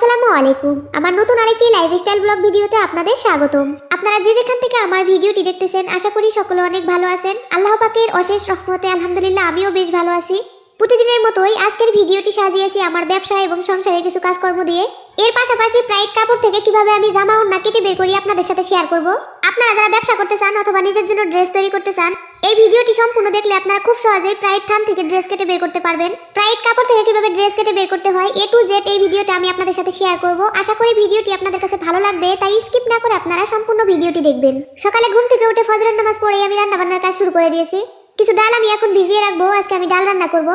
আসসালামু আলাইকুম। আমার নতুন আরেকটি লাইফস্টাইল ব্লগ ভিডিওতে আপনাদের স্বাগতম। আপনারা যে যেখান থেকে আমার ভিডিওটি দেখতেছেন আশা করি সকলে অনেক ভালো আছেন। আল্লাহ পাকের অশেষ রহমতে আলহামদুলিল্লাহ আমিও বেশ ভালো আছি। প্রতিদিনের মতোই আজকের ভিডিওটি সাজিয়েছি আমার ব্যবসা এবং সংসারের কিছু কাজকর্ম দিয়ে। এর পাশাপাশি প্রাইড কাপড় থেকে কিভাবে আমি জামা ওড়না কেটে বের করি আপনাদের সাথে শেয়ার করব। আপনারা যারা ব্যবসা করতে চান অথবা নিজের জন্য ড্রেস তৈরি করতে চান, এই ভিডিওটি সম্পূর্ণ দেখলে আপনারা খুব সহজেই প্রাইড থান থেকে ড্রেস কেটে বের করতে পারবেন। প্রাইড কাপড় থেকে কিভাবে ড্রেস কেটে বের করতে হয় A to Z এই ভিডিওতে আমি আপনাদের সাথে শেয়ার করব। আশা করি ভিডিওটি আপনাদের কাছে ভালো লাগবে, তাই স্কিপ না করে আপনারা সম্পূর্ণ ভিডিওটি দেখবেন। সকালে ঘুম থেকে উঠে ফজরের নামাজ পড়ে আমি রান্না বান্নার কাজ শুরু করে দিয়েছি। কিছু ডাল আমি এখন ভিজিয়ে রাখবো, আজকে আমি ডাল রান্না করব।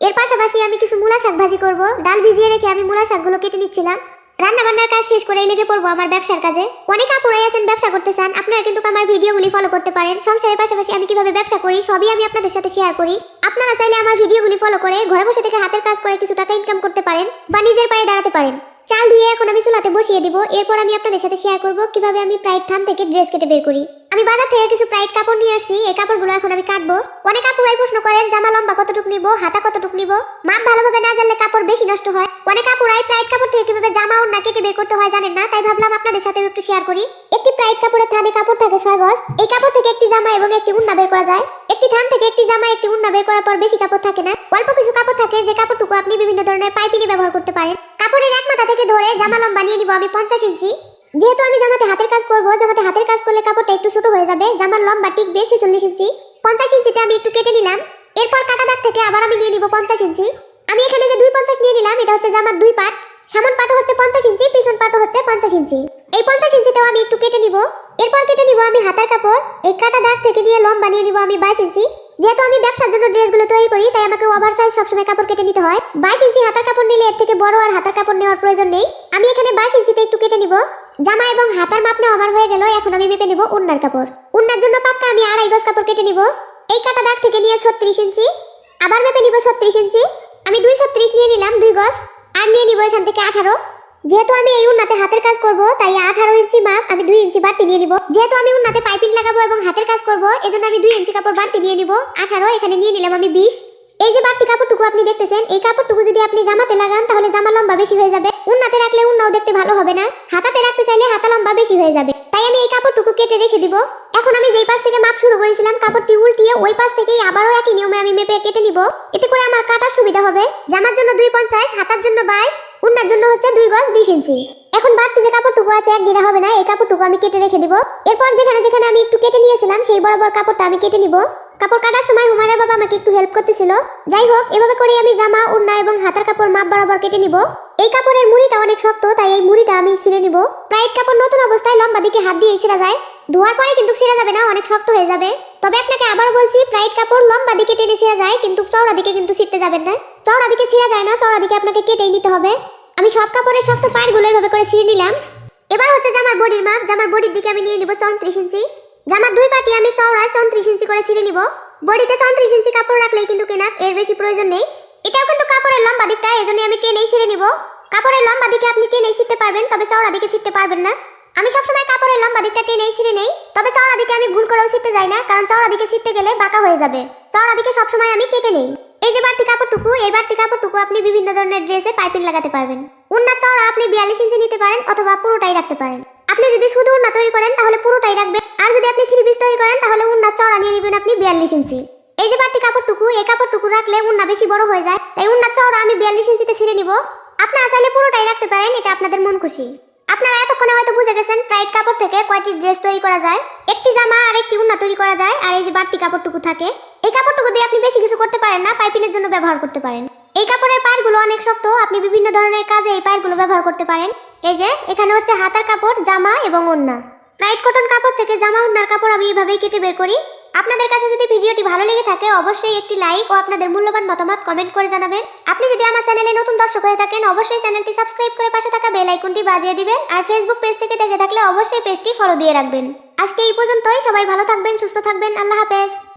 এর পাশাপাশি আমি কিছু মূলা শাক ভাজি করব। ডাল ভিজিয়ে রেখে আমি মূলা শাকগুলো কেটে নিচ্ছিলাম। রান্না বান্নার কাজ শেষ করেই লেগে পড়বো আমার ব্যবসার কাজে। অনেক আপুরাই আছেন ব্যবসা করতে চান, আপনারা কিন্তু আমার ভিডিওগুলি ফলো করতে পারেন। সংসারের পাশাপাশি আমি কিভাবে ব্যবসা করি সবই আমি আপনাদের সাথে শেয়ার করি। আপনারা চাইলে আমার ভিডিওগুলি ফলো করে ঘরে বসে থেকে হাতের কাজ করে কিছু টাকা ইনকাম করতে পারেন বা নিজের পায়ে দাঁড়াতে পারেন। চাল ধুয়ে এখন আমি চুলাতে বসিয়ে দিব। এরপর আমি আপনাদের সাথে শেয়ার করব কিভাবে আমি প্রাইড থান থেকে ড্রেস কেটে বের করি। আমি বাজার থেকে কিছু প্রাইড কাপড় নিয়ে আসছি, এই কাপড়গুলো এখন আমি কাটবো। অনেক আপুরাই প্রশ্ন করেন জামা লম্বা কতটুকু নিব, হাতা কতটুকু নিব। মাপ ভালোভাবে না জানলে কাপড় বেশি নষ্ট হয়। অনেক আপুরাই প্রাইড কাপড় থেকে কিভাবে জামা ওড়না কেটে বের করতে হয় জানেন না, তাই ভাবলাম আপনাদের সাথে একটু শেয়ার করি। একটি প্রাইড কাপড়ের থানে কাপড় থাকে 6 গজ। এই কাপড় থেকে একটি জামা এবং একটি ওড়না বের করা যায়। একটি থান থেকে একটি জামা একটি ওড়না বের করার পর বেশি কাপড় থাকে না, অল্প কিছু কাপড় থাকে যে কাপড়টুকু আপনি বিভিন্ন ধরনের পাইপিনি ব্যবহার করতে পারেন। কাপড়ের এক মাথা থেকে ধরে জামা লম্বা নিয়ে নিব আমি 50 ইঞ্চি। যেহেতু আমি জামাতে হাতের কাজ করব, জামাতে হাতের কাজ করলে কাপড়টা একটু ছোট হয়ে যাবে। জামার লম্বা টিকবে 46 ইঞ্চি। 50 ইঞ্চিতে আমি একটু কেটে নিলাম। এরপর কাটা দাগ থেকে আবার আমি নিয়ে নিব 50 ইঞ্চি। আমি এখানে যে 250 নিয়ে নিলাম, এটা হচ্ছে জামার দুই পাট। সামন পাটও হচ্ছে 50 ইঞ্চি, পিছন পাটও হচ্ছে 50 ইঞ্চি। এই 50 ইঞ্চিতেও আমি একটু কেটে নিব। এরপর কেটে নিব আমি হাতার কাপড়। এই কাটা দাগ থেকে নিয়ে লম্বা নিয়ে নিব আমি 22 ইঞ্চি। যেহেতু আমি ব্যবসার জন্য ড্রেসগুলো তৈরি করি, তাই আমাকে ওভার সাইজ সবসময় কাপড় কেটে নিতে হয়। 22 ইঞ্চি হাতার কাপড় নিলে এর থেকে বড় আর হাতার কাপড় নেওয়ার প্রয়োজন নেই। আমি এখানে 22 ইঞ্চিতে একটু কেটে নিব। জামা এবং হাতার মাপ নেওয়া আমার হয়ে গেল। এখন আমি মেপে নিব ওড়নার কাপড়। ওড়নার জন্য পাক্কা আমি 2.5 গজ কাপড় কেটে নিব। এই কাটা দাগ থেকে নিয়ে 36 ইঞ্চি। আবার মেপে নিব 36 ইঞ্চি। আমি 236 নিয়ে নিলাম 2 গজ। আর নিয়ে নিব এখান থেকে 18। যেহেতু আমি এই ওড়নাতে হাতের কাজ করব, তাই 18 ইঞ্চি মাপ আমি 2 ইঞ্চি বাড়তি নিয়ে নিব। যেহেতু আমি ওড়নাতে পাইপিং লাগাবো এবং হাতের কাজ করব, এজন্য আমি 2 ইঞ্চি কাপড় বাড়তি নিয়ে নিব। 18 এখানে নিয়ে নিলাম আমি 20। এই যে বাড়তি কাপড়টুকু আপনি দেখতেছেন, এই কাপড়টুকু যদি আপনি জামাতে লাগান তাহলে জামা লম্বা বেশি হয়ে যাবে। ওড়নাতে রাখলে ওড়নাও দেখতে ভালো হবে না। হাতাতে রাখতে চাইলে হাতা লম্বা বেশি হয়ে যাবে। তাই আমি এই কাপড়টুকু কেটে রেখে দিব। এখন আমি যেই পাশ থেকে মাপ শুরু করেছিলাম কাপড়টি উল্টিয়ে ওই পাশ থেকেই আবারও একই নিয়মে আমি মেপে কেটে নিব। এতে করে আমার কাটার সুবিধা হবে। জামার জন্য 250, হাতার জন্য 22, ওড়নার জন্য হচ্ছে 2 গজ 20 ইঞ্চি। এখন বাড়তি যে কাপড়টুকু আছে এক গিরা হবে না, এই কাপড়টুকু আমি কেটে রেখে দিব। এরপর যেখানে যেখানে আমি একটু কেটে নিয়েছিলাম সেই বরাবর কাপড়টা আমি কেটে নিব। কাপড় কাটার সময় হুমায়রার বাবা আমাকে একটু হেল্প করতেছিল। যাই হোক, এভাবে করে আমি জামা ওড়না এবং হাতার কাপড় মাপ বরাবর কেটে নিব। এই কাপড়ের মুড়িটা অনেক শক্ত, তাই এই মুড়িটা আমি ছিঁড়ে নিব। প্রাইড কাপড় নতুন অবস্থায় লম্বা দিকে হাত দিয়ে ছিঁড়া যায়, ধোয়ার পরে কিন্তু ছিঁড়া যাবে না, অনেক শক্ত হয়ে যাবে। তবে আপনাকে আবার বলছি, প্রাইড কাপড় লম্বা দিকে টেনে ছিঁড়া যায়, কিন্তু চওড়া দিকে কিন্তু ছিঁড়তে যাবেন না। চওড়া দিকে ছিঁড়া যায় না, চওড়া দিকে আপনাকে কেটেই নিতে হবে। আমি সব কাপড়ের শক্ত পাড়গুলো এভাবে করে ছিঁড়ে নিলাম। এবার হচ্ছে জামার বডির মাপ। জামার বডির দিকে আমি নিয়ে নিব 34 ইঞ্চি। জামার দুই পাটি আমি চওড়ায় 34 ইঞ্চি করে ছিঁড়ে নিব। বডিতে 34 ইঞ্চি কাপড় রাখলেই কিন্তু কেনাফ, এর বেশি প্রয়োজন নেই। এটাও কিন্তু কাপড়ের লম্বা দিকটা, এজন্য আমি টেনেই ছিঁড়ে নিব। কাপড়ের লম্বা দিকে আপনি টেনেই ছিঁড়তে পারবেন, তবে চওড়া দিকে ছিঁড়তে পারবেন না। আমি সবসময় কাপড়ের লম্বা দিকটা টেনেই ছিঁড়ে নেই, তবে চওড়া দিকে আমি ভুল করেও ছিঁড়তে যাই না, কারণ চওড়া দিকে ছিঁড়তে গেলে বাঁকা হয়ে যাবে। চওড়া দিকে সবসময় আমি কেটে নেই। এই যে বাড়তি কাপড়টুকু, এই বাড়তি কাপড়টুকু আপনি বিভিন্ন ধরনের ড্রেসে পাইপিং লাগাতে পারবেন। ওড়নার চওড়া আপনি 42 ইঞ্চি নিতে পারেন অথবা পুরোটাই রাখতে পারেন। আপনি যদি শুধু ওড়না তৈরি করেন তাহলে পুরোটাই রাখবেন, আর যদি আপনি 3 পিস তৈরি করেন তাহলে ওড়নার চওড়া নিয়ে নেবেন আপনি 42 ইঞ্চি। এই যে বাড়তি কাপড়টুকু, এই কাপড়টুকু রাখলে ওড়না বেশি বড় হয়ে যায়, তাই ওড়নার চওড়া আমি 42 ইঞ্চিতে ছিঁড়ে নিব। আপনারা চাইলে পুরোটাই রাখতে পারেন, এটা আপনাদের মন খুশি। আপনারা এতক্ষণে হয়তো বুঝে গেছেন প্রাইড কাপড় থেকে কয়টি ড্রেস তৈরি করা যায়। একটি জামা আর একটি ওড়না তৈরি করা যায়। আর এই যে বাড়তি কাপড়টুকু থাকে, এই কাপড়টুকু দিয়ে আপনি বেশি কিছু করতে পারেন না, পাইপিনের জন্য ব্যবহার করতে পারেন। এই কাপড়ের পাড়গুলো অনেক শক্ত, আপনি বিভিন্ন ধরনের কাজে এই পাড়গুলো ব্যবহার করতে পারেন। এই যে এখানে হচ্ছে হাতার কাপড়, জামা এবং ওড়না। প্রাইড কটন কাপড় থেকে জামা ওড়নার কাপড় আমি এইভাবেই কেটে বের করি। আপনাদের কাছে যদি ভিডিওটি ভালো লেগে থাকে অবশ্যই একটি লাইক ও আপনাদের মূল্যবান মতামত কমেন্ট করে জানাবেন। আপনি যদি আমার চ্যানেলে নতুন দর্শক হয়ে থাকেন অবশ্যই চ্যানেলটি সাবস্ক্রাইব করে পাশে থাকা বেল আইকনটি বাজিয়ে দিবেন। আর ফেসবুক পেজ থেকে দেখে থাকলে অবশ্যই পেজটি ফলো দিয়ে রাখবেন। আজকে এই পর্যন্তই। সবাই ভালো থাকবেন, সুস্থ থাকবেন। আল্লাহ হাফেজ।